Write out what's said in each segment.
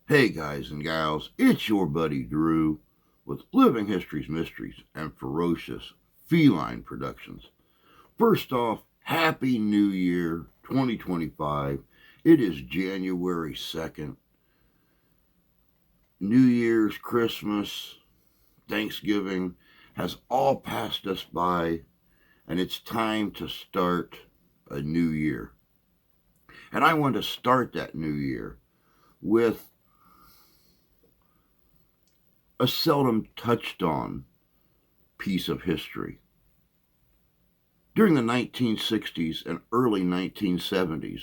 Hey guys and gals, it's your buddy Drew with Living History's Mysteries and Ferocious Feline Productions. First off, Happy New Year 2025. It is January 2nd. New Year's, Christmas, Thanksgiving has all passed us by, and it's time to start a new year. And I want to start that new year with a seldom touched on piece of history. During the 1960s and early 1970s,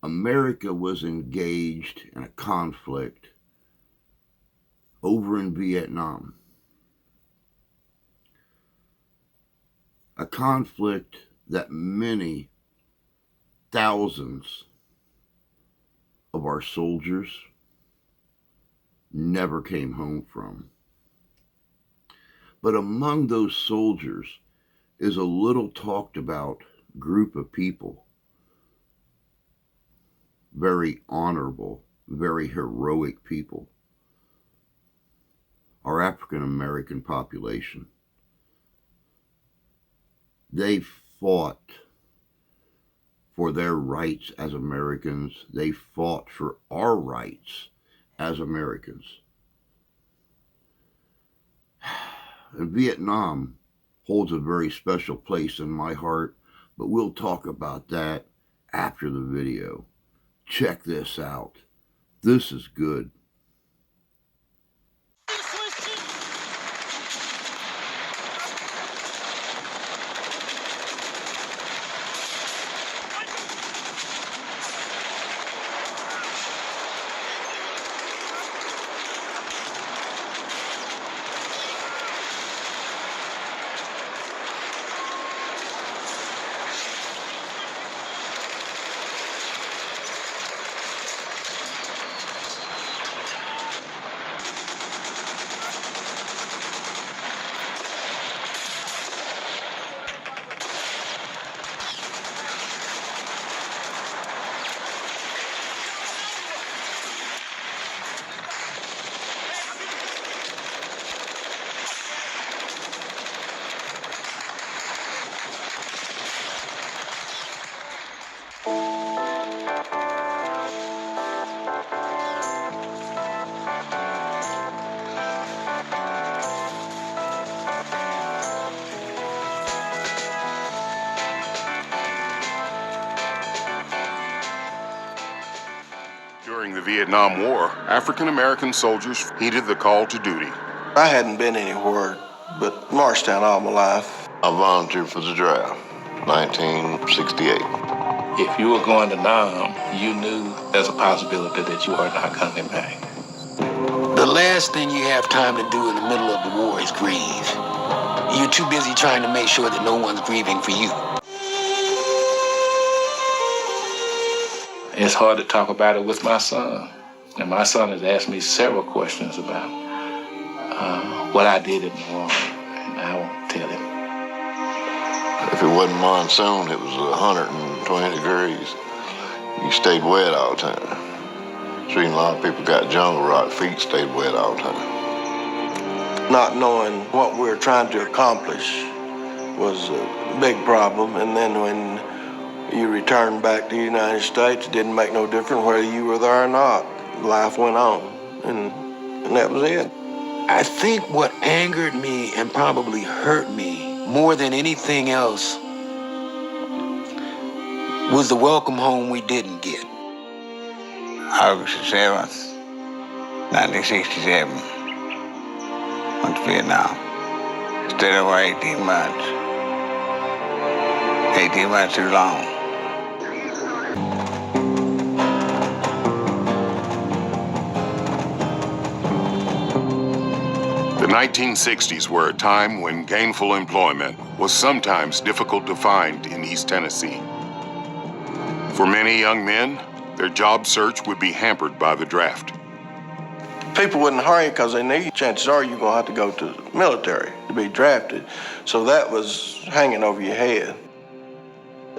America was engaged in a conflict over in Vietnam. A conflict that many thousands of our soldiers never came home from. But among those soldiers is a little talked about group of people, very honorable, very heroic people, our African American population. They fought for their rights as Americans. They fought for our rights as Americans. And Vietnam holds a very special place in my heart, but we'll talk about that after the video. Check this out. This is good. During the Vietnam War, African-American soldiers heeded the call to duty. I hadn't been anywhere but Marshtown all my life. I volunteered for the draft, 1968. If you were going to Nam, you knew there's a possibility that you are not coming back. The last thing you have time to do in the middle of the war is grieve. You're too busy trying to make sure that no one's grieving for you. It's hard to talk about it with my son. And my son has asked me several questions about what I did in the war, and I won't tell him. If it wasn't monsoon, it was 120 degrees. You stayed wet all the time. Seen a lot of people got jungle rot, feet stayed wet all the time. Not knowing what we were trying to accomplish was a big problem. And then when you returned back to the United States, it didn't make no difference whether you were there or not. Life went on, and that was it. I think what angered me and probably hurt me more than anything else was the welcome home we didn't get. August 7th, 1967, went to Vietnam. Stayed over 18 months. 18 months too long. The 1960s were a time when gainful employment was sometimes difficult to find in East Tennessee. For many young men, their job search would be hampered by the draft. People wouldn't hire you because they knew chances are you're going to have to go to the military to be drafted. So that was hanging over your head.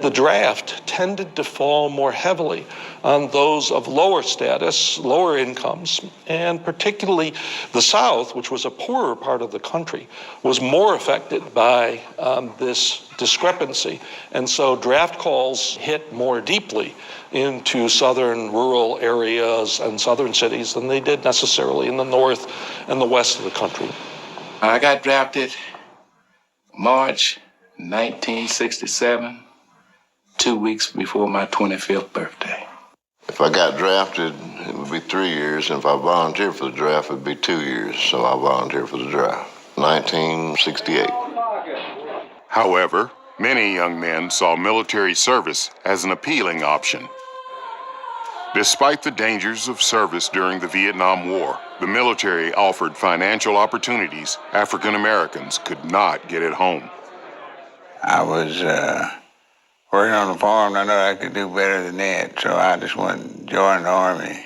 The draft tended to fall more heavily on those of lower status, lower incomes, and particularly the South, which was a poorer part of the country, was more affected by this discrepancy. And so draft calls hit more deeply into southern rural areas and southern cities than they did necessarily in the north and the west of the country. I got drafted March 1967. 2 weeks before my 25th birthday. If I got drafted, it would be 3 years, and if I volunteered for the draft, it would be 2 years, so I volunteered for the draft. 1968. However, many young men saw military service as an appealing option. Despite the dangers of service during the Vietnam War, the military offered financial opportunities African Americans could not get at home. I was working on the farm, and I know I could do better than that, so I just went and joined the Army.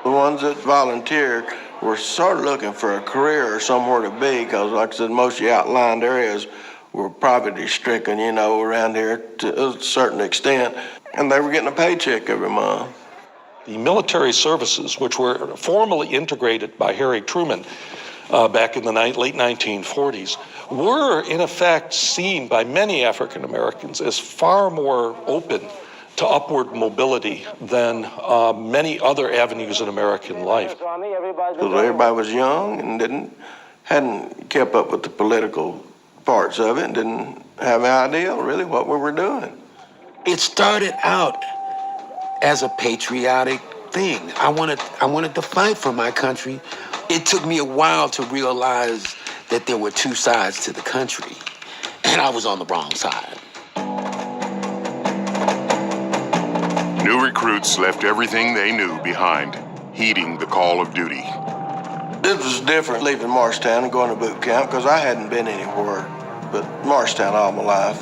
The ones that volunteered were sort of looking for a career or somewhere to be, because like I said, most of the outlying areas were poverty-stricken, around here to a certain extent, and they were getting a paycheck every month. The military services, which were formally integrated by Harry Truman back in the late 1940s, were in effect seen by many African Americans as far more open to upward mobility than many other avenues in American life. Because everybody was young and hadn't kept up with the political parts of it and didn't have an idea really what we were doing. It started out as a patriotic thing. I wanted to fight for my country. It took me a while to realize that there were two sides to the country, and I was on the wrong side. New recruits left everything they knew behind, heeding the call of duty. This was different leaving Marshtown and going to boot camp because I hadn't been anywhere but Marshtown all my life.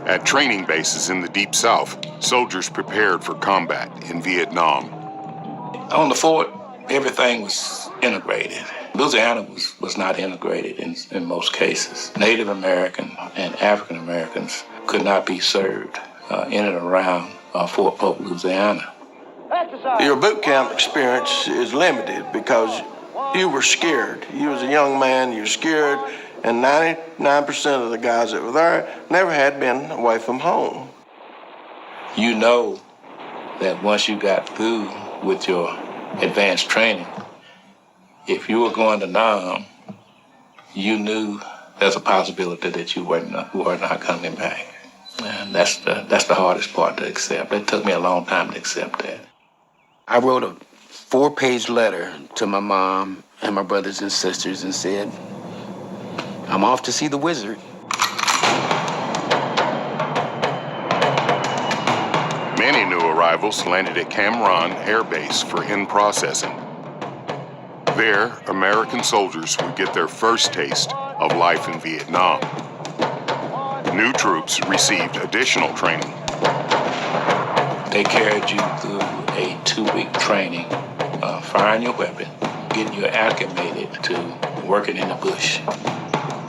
At training bases in the Deep South, soldiers prepared for combat in Vietnam. On the fort, everything was integrated. Louisiana was not integrated in most cases. Native American and African Americans could not be served in and around Fort Polk, Louisiana. Your boot camp experience is limited because you were scared. You was a young man, you were scared, and 99% of the guys that were there never had been away from home. You know that once you got through with your advanced training, if you were going to Nam, you knew there's a possibility that you were not coming back. And that's the hardest part to accept. It took me a long time to accept that. I wrote a 4-page letter to my mom and my brothers and sisters and said, I'm off to see the wizard. Many new arrivals landed at Cam Ranh Air Base for in-processing. There, American soldiers would get their first taste of life in Vietnam. New troops received additional training. They carried you through a 2-week training, firing your weapon, getting you acclimated to working in the bush.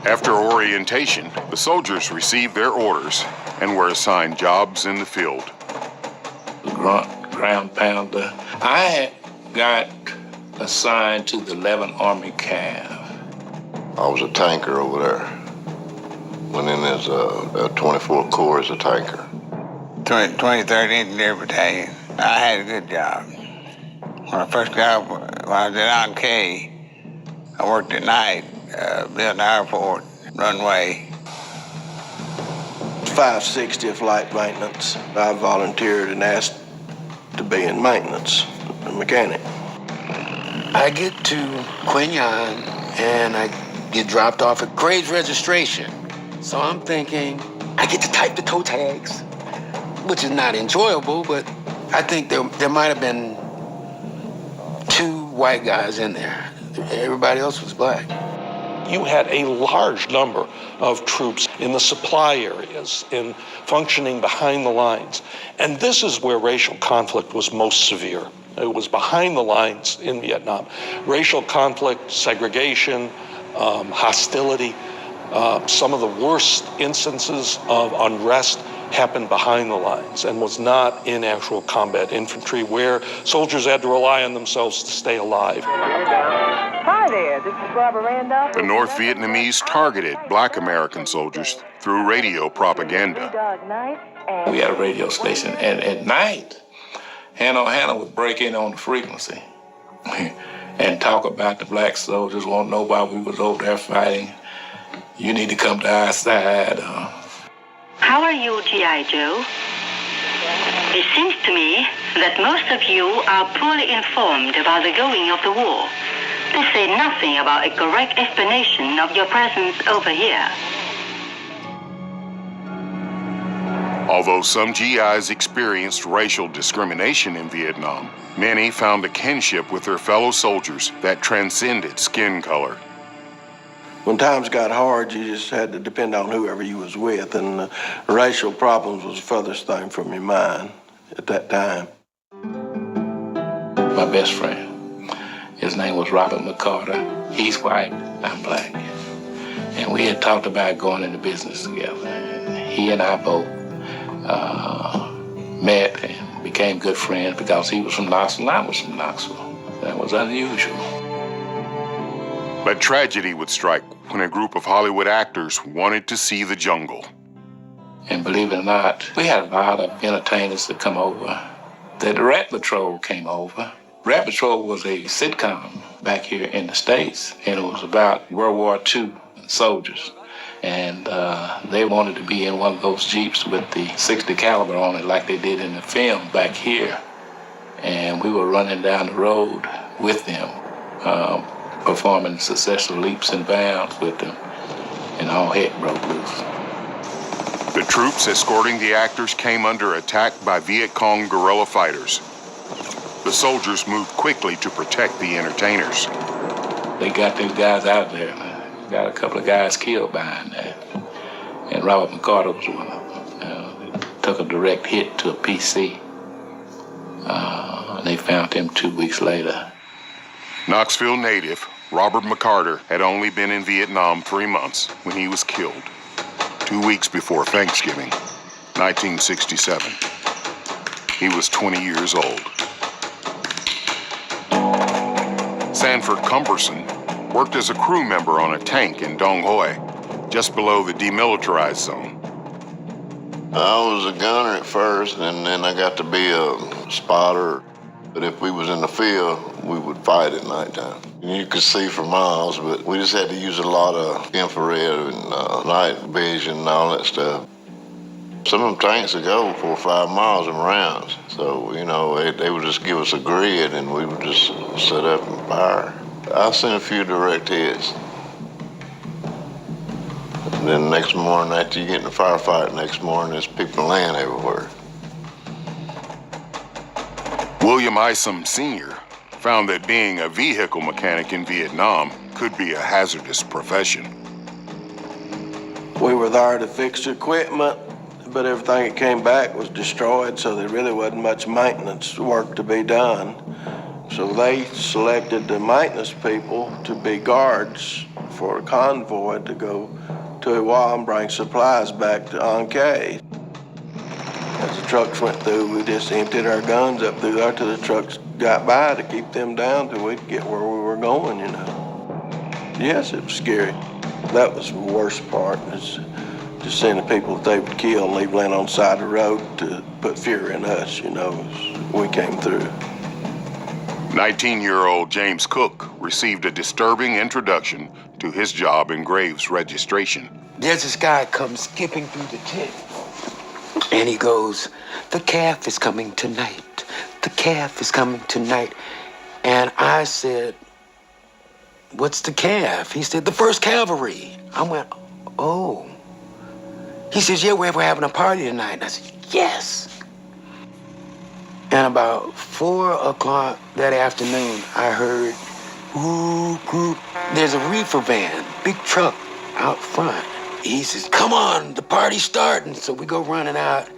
After orientation, the soldiers received their orders and were assigned jobs in the field. Grunt, ground pounder. I got assigned to the 11th Army Cav. I was a tanker over there. Went in as a 24 Corps as a tanker. 23rd Engineer Battalion. I had a good job. When I first got when I was at On-K, I worked at night, building the airport, runway. 560 flight maintenance. I volunteered and asked to be in maintenance, a mechanic. I get to Quin Yan and I get dropped off at Graves Registration. So I'm thinking, I get to type the toe tags, which is not enjoyable, but I think there might have been 2 white guys in there. Everybody else was black. You had a large number of troops in the supply areas, in functioning behind the lines. And this is where racial conflict was most severe. It was behind the lines in Vietnam. Racial conflict, segregation, hostility, some of the worst instances of unrest happened behind the lines and was not in actual combat infantry where soldiers had to rely on themselves to stay alive. Hi there, this is Barbara Randolph. The North Vietnamese targeted black American soldiers through radio propaganda. We had a radio station, and at night, Hannah would break in on the frequency and talk about the black soldiers, want to know why we was over there fighting. You need to come to our side. How are you, G.I. Joe? It seems to me that most of you are poorly informed about the going of the war. They say nothing about a correct explanation of your presence over here. Although some GIs experienced racial discrimination in Vietnam, many found a kinship with their fellow soldiers that transcended skin color. When times got hard, you just had to depend on whoever you was with, and racial problems was the furthest thing from your mind at that time. My best friend, his name was Robert McCarter. He's white, I'm black. And we had talked about going into business together. He and I both met and became good friends because he was from Knoxville and I was from Knoxville. That was unusual. But tragedy would strike when a group of Hollywood actors wanted to see the jungle. And believe it or not, we had a lot of entertainers that come over. The Rat Patrol came over. Rat Patrol was a sitcom back here in the States, and it was about World War II soldiers. And they wanted to be in one of those Jeeps with the .60 caliber on it like they did in the film back here. And we were running down the road with them, performing successful leaps and bounds with them, and all heck broke loose. The troops escorting the actors came under attack by Viet Cong guerrilla fighters. The soldiers moved quickly to protect the entertainers. They got these guys out of there. Got a couple of guys killed behind that. And Robert McCarter was one of them. Took a direct hit to a PC. They found him 2 weeks later. Knoxville native Robert McCarter had only been in Vietnam 3 months when he was killed, 2 weeks before Thanksgiving, 1967. He was 20 years old. Sanford Cumberson worked as a crew member on a tank in Dong Hoi, just below the demilitarized zone. I was a gunner at first, and then I got to be a spotter. But if we was in the field, we would fight at nighttime. And you could see for miles, but we just had to use a lot of infrared and night vision and all that stuff. Some of them tanks would go 4 or 5 miles in rounds. So, you know, they would just give us a grid and we would just set up and fire. I've seen a few direct hits. And then the next morning, after you get in the firefight, next morning, there's people laying everywhere. William Isom Sr. found that being a vehicle mechanic in Vietnam could be a hazardous profession. We were there to fix equipment, but everything that came back was destroyed, so there really wasn't much maintenance work to be done. So they selected the maintenance people to be guards for a convoy to go to Iwa and bring supplies back to An Khê. As the trucks went through, we just emptied our guns up through there till the trucks got by to keep them down till we'd get where we were going, you know. Yes, it was scary. That was the worst part, is just seeing the people that they would kill and leave laying on the side of the road to put fear in us, you know, as we came through. 19-year-old James Cook received a disturbing introduction to his job in Graves registration. There's this guy comes skipping through the tent, and he goes, "The calf is coming tonight. The calf is coming tonight." And I said, "What's the calf?" He said, "The 1st Cavalry." I went, "Oh." He says, "Yeah, we're having a party tonight." And I said, "Yes." And about 4 o'clock that afternoon, I heard, "Ooh, group." There's a reefer van, big truck out front. He says, "Come on, the party's starting." So we go running out,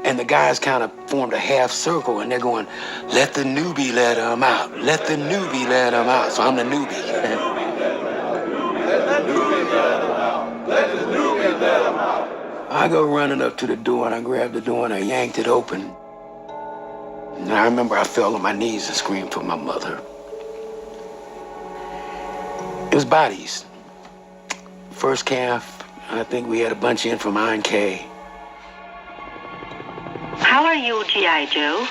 and the guys kind of formed a half circle, and they're going, "Let the newbie let him out. Let the newbie let him out." So I'm the newbie. Let the newbie let him out. Let the newbie let him out. I go running up to the door and I grabbed the door and I yanked it open. And I remember I fell on my knees and screamed for my mother. It was bodies. First camp, I think we had a bunch in from Iron K. How are you, G.I. Joe?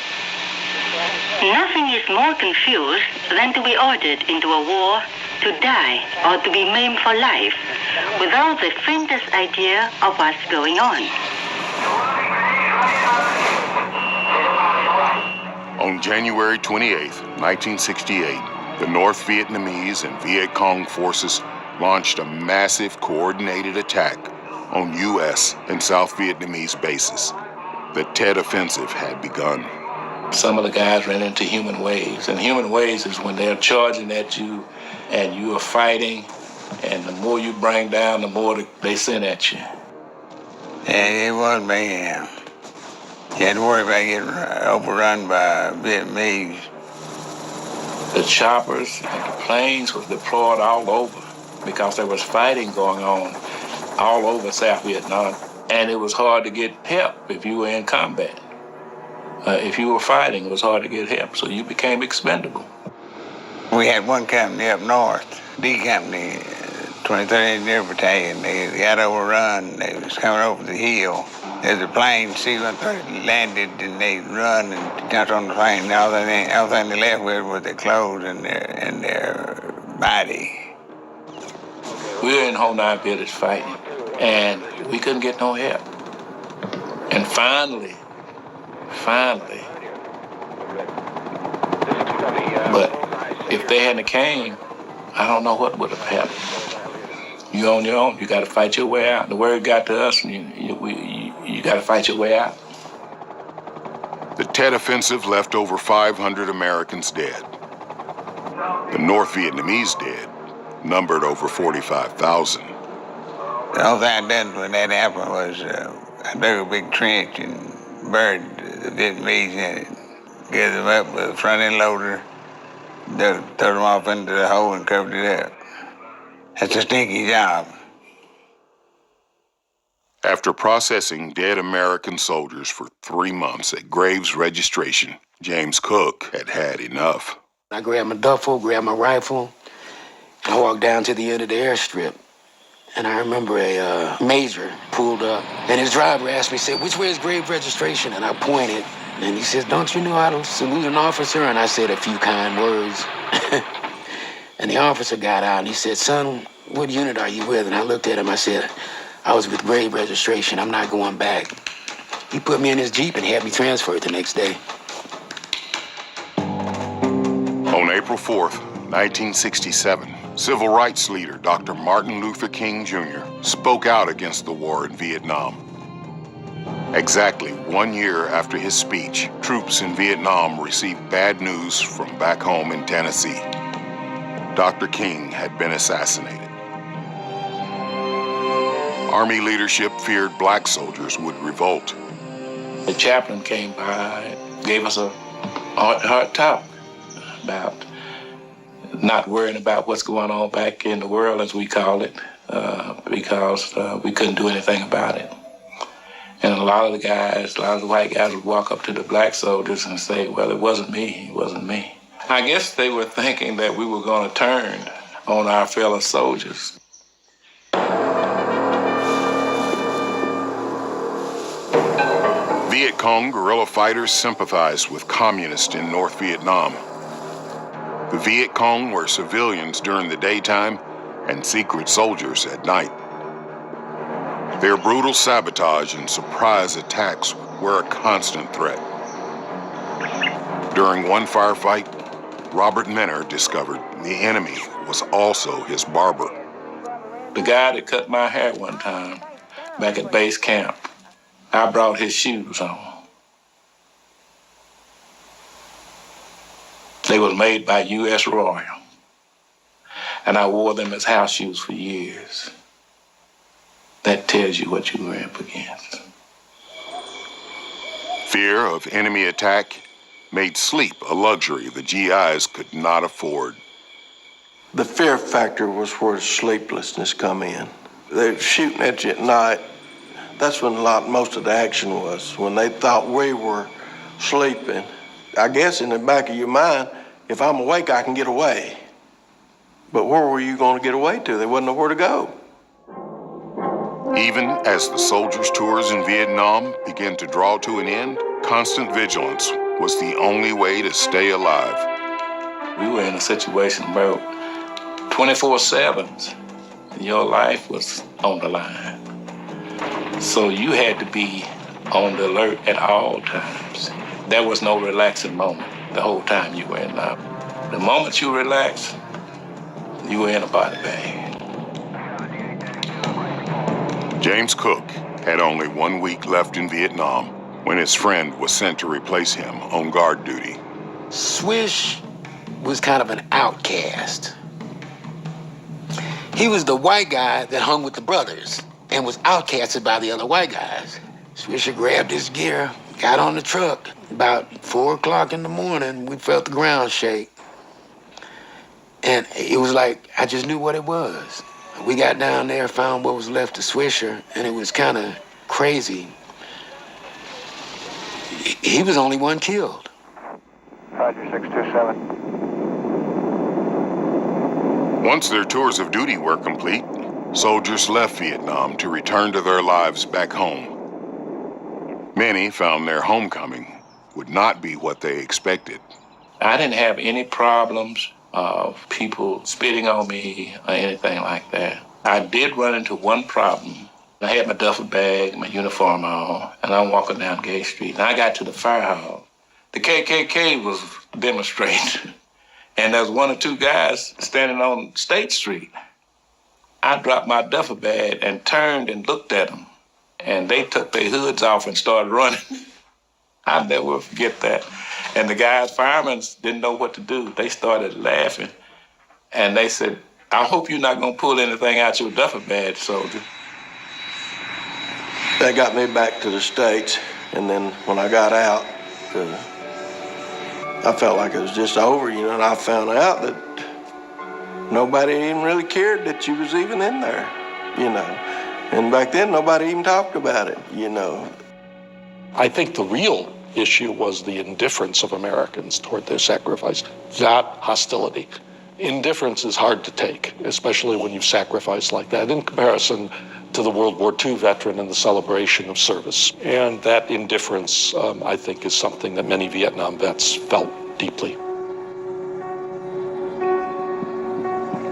Nothing is more confused than to be ordered into a war, to die, or to be maimed for life, without the faintest idea of what's going on. On January 28, 1968, the North Vietnamese and Viet Cong forces launched a massive coordinated attack on U.S. and South Vietnamese bases. The Tet Offensive had begun. Some of the guys ran into human waves, and human waves is when they're charging at you and you are fighting, and the more you bring down, the more they send at you. And it was mayhem. You had to worry about getting overrun by Vietnamese. The choppers and the planes was deployed all over because there was fighting going on all over South Vietnam, and it was hard to get help if you were in combat. If you were fighting, it was hard to get help, so you became expendable. We had one company up north, D Company, 23rd Engineer Battalion. They got overrun. They was coming over the hill. There's a plane, C-130, landed, and they run and jumped on the plane. And all everything they left with was their clothes and their body. We were in Ho Nine Village fighting, and we couldn't get no help. And finally, but if they hadn't came, I don't know what would have happened. You on your own, you got to fight your way out. The word got to us, and you got to fight your way out. The Tet Offensive left over 500 Americans dead. The North Vietnamese dead numbered over 45,000. The only thing I done when that happened was I dug a big trench and buried the Vietnamese in it. Gathered them up with a front end loader, threw them off into the hole and covered it up. That's a stinky job. After processing dead American soldiers for 3 months at Graves Registration, James Cook had had enough. I grabbed my duffel, grabbed my rifle, and I walked down to the end of the airstrip. And I remember a major pulled up, and his driver asked me, said, "Which way is Grave Registration?" And I pointed, and he said, "Don't you know how to salute an officer?" And I said a few kind words. And the officer got out, and he said, "Son, what unit are you with?" And I looked at him, I said, "I was with Grave Registration. I'm not going back." He put me in his Jeep and had me transferred the next day. On April 4th, 1967, civil rights leader Dr. Martin Luther King Jr. spoke out against the war in Vietnam. Exactly 1 year after his speech, troops in Vietnam received bad news from back home in Tennessee. Dr. King had been assassinated. Army leadership feared black soldiers would revolt. The chaplain came by, gave us a hard talk about not worrying about what's going on back in the world, as we call it, because we couldn't do anything about it. And a lot of the white guys would walk up to the black soldiers and say, "Well, it wasn't me, it wasn't me." I guess they were thinking that we were going to turn on our fellow soldiers. Viet Cong guerrilla fighters sympathized with communists in North Vietnam. The Viet Cong were civilians during the daytime and secret soldiers at night. Their brutal sabotage and surprise attacks were a constant threat. During one firefight, Robert Minner discovered the enemy was also his barber. The guy that cut my hair one time back at base camp, I brought his shoes on. They was made by U.S. Royal, and I wore them as house shoes for years. That tells you what you were up against. Fear of enemy attack made sleep a luxury the GIs could not afford. The fear factor was where sleeplessness come in. They're shooting at you at night. That's when most of the action was, when they thought we were sleeping. I guess in the back of your mind, if I'm awake, I can get away. But where were you going to get away to? There wasn't nowhere to go. Even as the soldiers' tours in Vietnam began to draw to an end, constant vigilance was the only way to stay alive. We were in a situation where 24/7, your life was on the line. So you had to be on the alert at all times. There was no relaxing moment the whole time you were in there. The moment you relaxed, you were in a body bag. James Cook had only 1 week left in Vietnam when his friend was sent to replace him on guard duty. Swish was kind of an outcast. He was the white guy that hung with the brothers and was outcasted by the other white guys. Swisher grabbed his gear, got on the truck. About 4 o'clock in the morning, we felt the ground shake. And it was like, I just knew what it was. We got down there, found what was left of Swisher, and it was kind of crazy. He was the only one killed. Roger, 627. Once their tours of duty were complete, soldiers left Vietnam to return to their lives back home. Many found their homecoming would not be what they expected. I didn't have any problems of people spitting on me or anything like that. I did run into one problem. I had my duffel bag, my uniform on, and I'm walking down Gay Street. And I got to the fire hall. The KKK was demonstrating, and there was 1 or 2 guys standing on State Street. I dropped my duffel bag and turned and looked at them, and they took their hoods off and started running. I'll never forget that. And the guys, firemen, didn't know what to do. They started laughing, and they said, I hope you're not going to pull anything out your duffel bag, soldier. That got me back to the States, and then when I got out, I felt like it was just over, and I found out that nobody even really cared that you was even in there, And back then, nobody even talked about it, I think the real issue was the indifference of Americans toward their sacrifice, not hostility. Indifference is hard to take, especially when you've sacrificed like that in comparison to the World War II veteran and the celebration of service. And that indifference, I think, is something that many Vietnam vets felt deeply.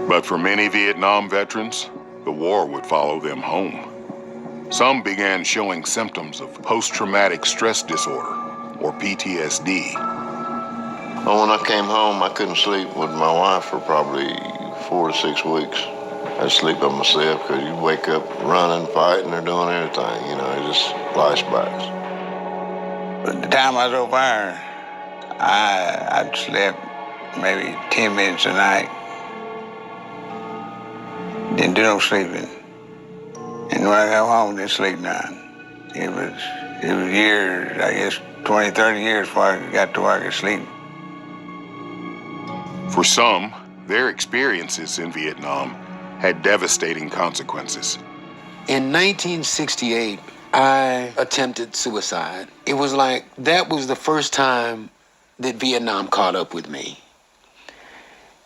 But for many Vietnam veterans, the war would follow them home. Some began showing symptoms of post-traumatic stress disorder, or PTSD. Well, when I came home, I couldn't sleep with my wife for probably 4 to 6 weeks. I'd sleep by myself because you wake up running, fighting, or doing anything, just flashbacks. But the time I was over there, I'd slept maybe 10 minutes a night. Didn't do no sleeping. And when I got home, didn't sleep none. It was years, I guess 20, 30 years before I got to where I could sleep. For some, their experiences in Vietnam had devastating consequences. In 1968, I attempted suicide. It was like that was the first time that Vietnam caught up with me.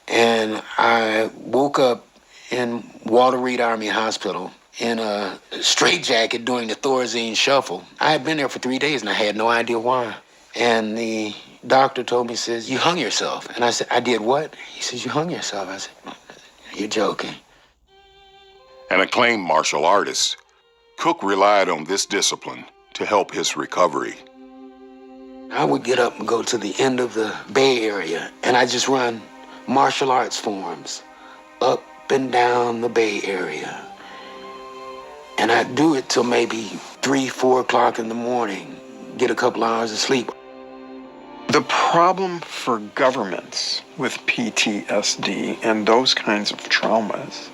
And I woke up in Walter Reed Army Hospital in a straitjacket during the Thorazine shuffle. I had been there for 3 days and I had no idea why. And the doctor told me, says, you hung yourself. And I said, I did what? He says, you hung yourself. I said, you're joking. An acclaimed martial artist, Cook relied on this discipline to help his recovery. I would get up and go to the end of the Bay Area and I just run martial arts forms up and down the Bay Area. And I'd do it till maybe 3, 4 o'clock in the morning, get a couple hours of sleep. The problem for governments with PTSD and those kinds of traumas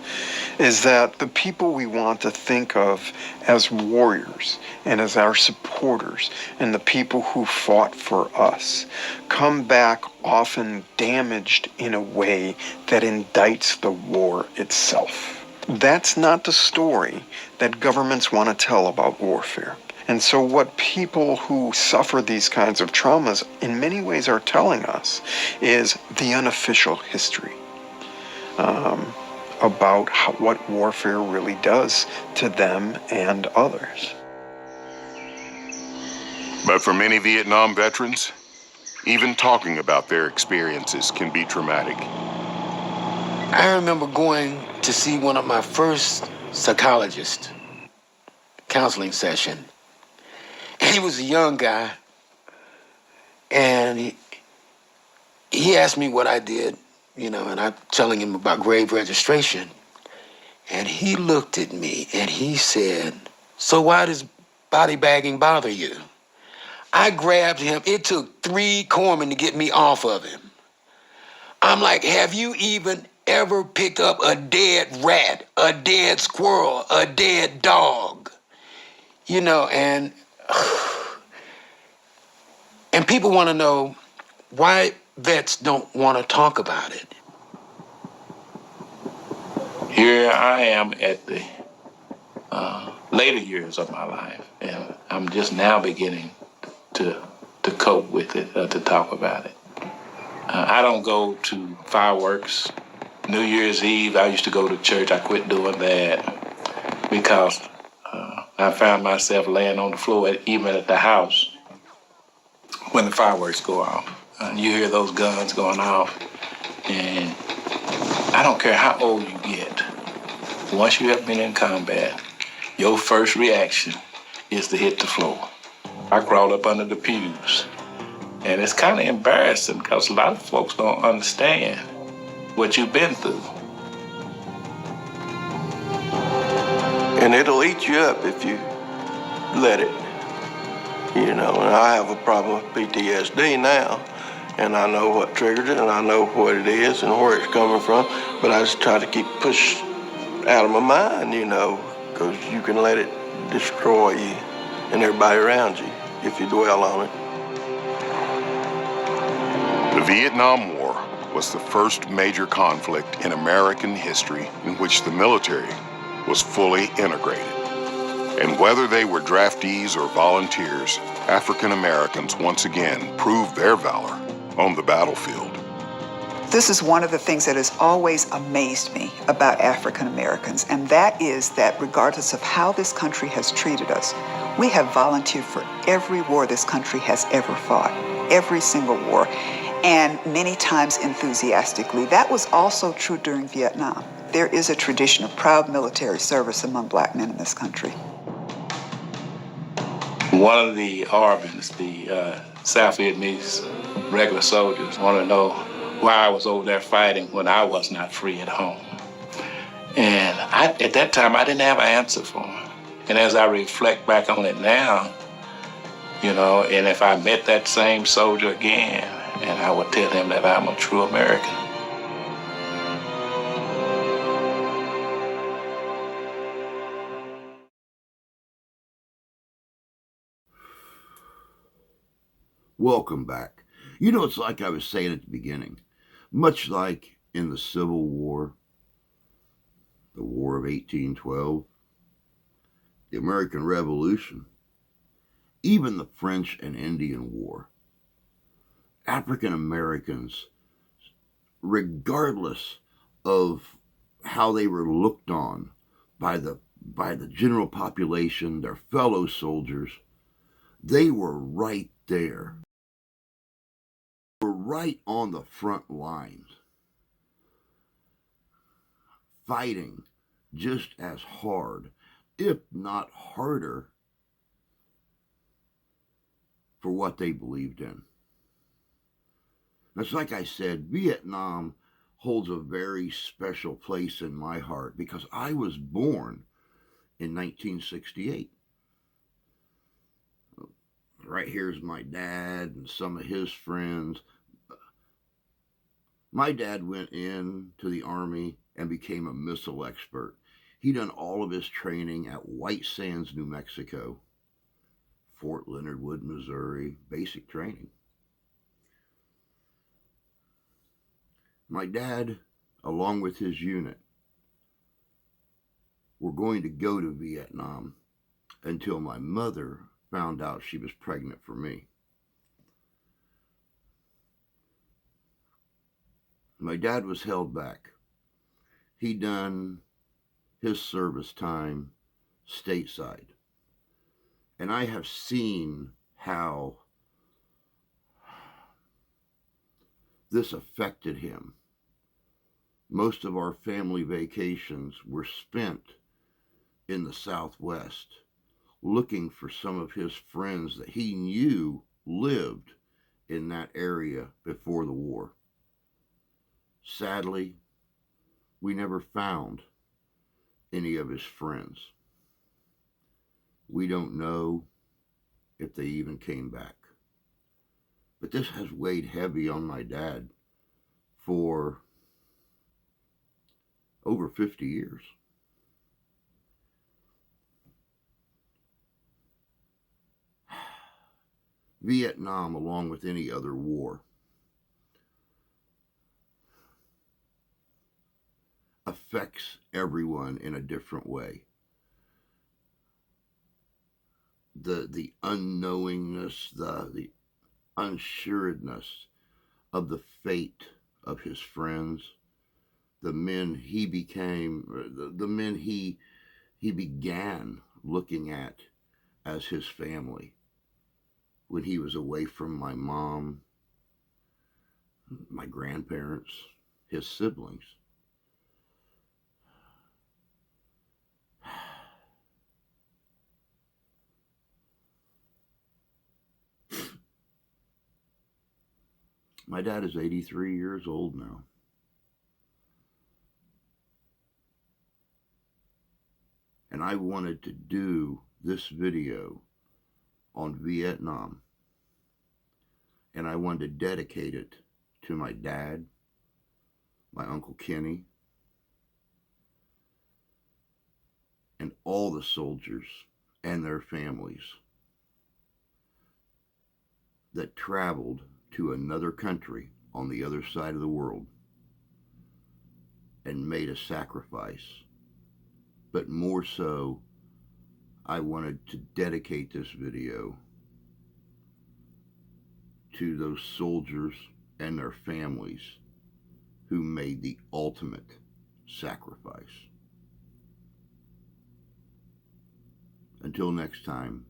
is that the people we want to think of as warriors and as our supporters and the people who fought for us come back often damaged in a way that indicts the war itself. That's not the story that governments want to tell about warfare. And so what people who suffer these kinds of traumas in many ways are telling us is the unofficial history about what warfare really does to them and others. But for many Vietnam veterans, even talking about their experiences can be traumatic. I remember going to see one of my first psychologist counseling session. And he was a young guy, and he asked me what I did, and I'm telling him about grave registration. And he looked at me and he said, "So why does body bagging bother you?" I grabbed him. It took 3 corpsmen to get me off of him. I'm like, have you even ever picked up a dead rat, a dead squirrel, a dead dog? And people want to know why vets don't want to talk about it. Here I am at the later years of my life, and I'm just now beginning to cope with it, to talk about it. I don't go to fireworks. New Year's Eve, I used to go to church. I quit doing that because I found myself laying on the floor, even at the house, when the fireworks go off. You hear those guns going off, and I don't care how old you get. Once you have been in combat, your first reaction is to hit the floor. I crawl up under the pews. And it's kind of embarrassing because a lot of folks don't understand what you've been through. And it'll eat you up if you let it. And I have a problem with PTSD now, and I know what triggered it, and I know what it is and where it's coming from, but I just try to keep push out of my mind, because you can let it destroy you and everybody around you if you dwell on it. The Vietnam War was the first major conflict in American history in which the military was fully integrated. And whether they were draftees or volunteers, African Americans once again proved their valor on the battlefield. This is one of the things that has always amazed me about African Americans, and that is that regardless of how this country has treated us, we have volunteered for every war this country has ever fought, every single war, and many times enthusiastically. That was also true during Vietnam. There is a tradition of proud military service among Black men in this country. One of the Arvins, the South Vietnamese regular soldiers, wanted to know why I was over there fighting when I was not free at home. And at that time, I didn't have an answer for him. And as I reflect back on it now, and if I met that same soldier again, and I would tell him that I'm a true American. Welcome back. It's like I was saying at the beginning, much like in the Civil War, the War of 1812, the American Revolution, even the French and Indian War, African Americans, regardless of how they were looked on by the general population, their fellow soldiers, they were right there. They were right on the front lines, fighting just as hard, if not harder, for what they believed in. It's like I said, Vietnam holds a very special place in my heart because I was born in 1968. Right here's my dad and some of his friends. My dad went in to the Army and became a missile expert. He done all of his training at White Sands, New Mexico, Fort Leonard Wood, Missouri, basic training. My dad, along with his unit, were going to go to Vietnam until my mother found out she was pregnant for me. My dad was held back. He done his service time stateside. And I have seen how this affected him. Most of our family vacations were spent in the Southwest looking for some of his friends that he knew lived in that area before the war. Sadly, we never found any of his friends. We don't know if they even came back. But this has weighed heavy on my dad for over 50 years. Vietnam, along with any other war, affects everyone in a different way. The unknowingness, the unsuredness of the fate of his friends, the men he became, the men he began looking at as his family when he was away from my mom, my grandparents, his siblings. My dad is 83 years old now. And I wanted to do this video on Vietnam. And I wanted to dedicate it to my dad, my Uncle Kenny, and all the soldiers and their families that traveled to another country on the other side of the world and made a sacrifice. But more so, I wanted to dedicate this video to those soldiers and their families who made the ultimate sacrifice. Until next time,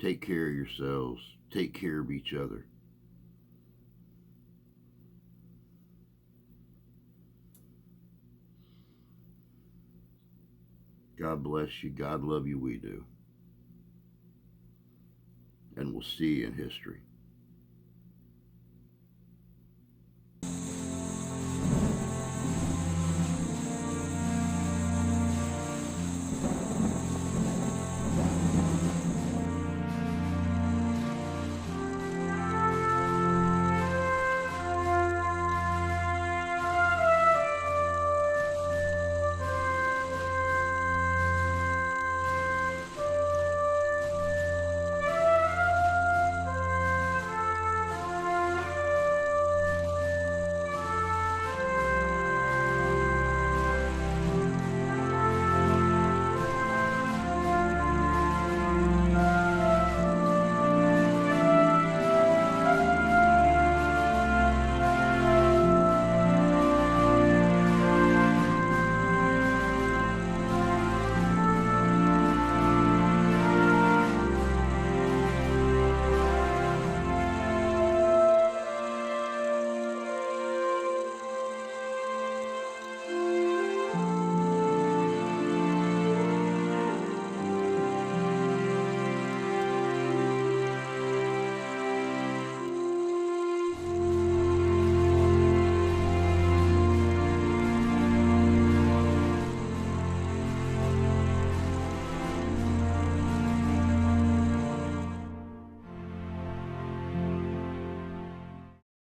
take care of yourselves, take care of each other. God bless you, God love you, we do. And we'll see you in history.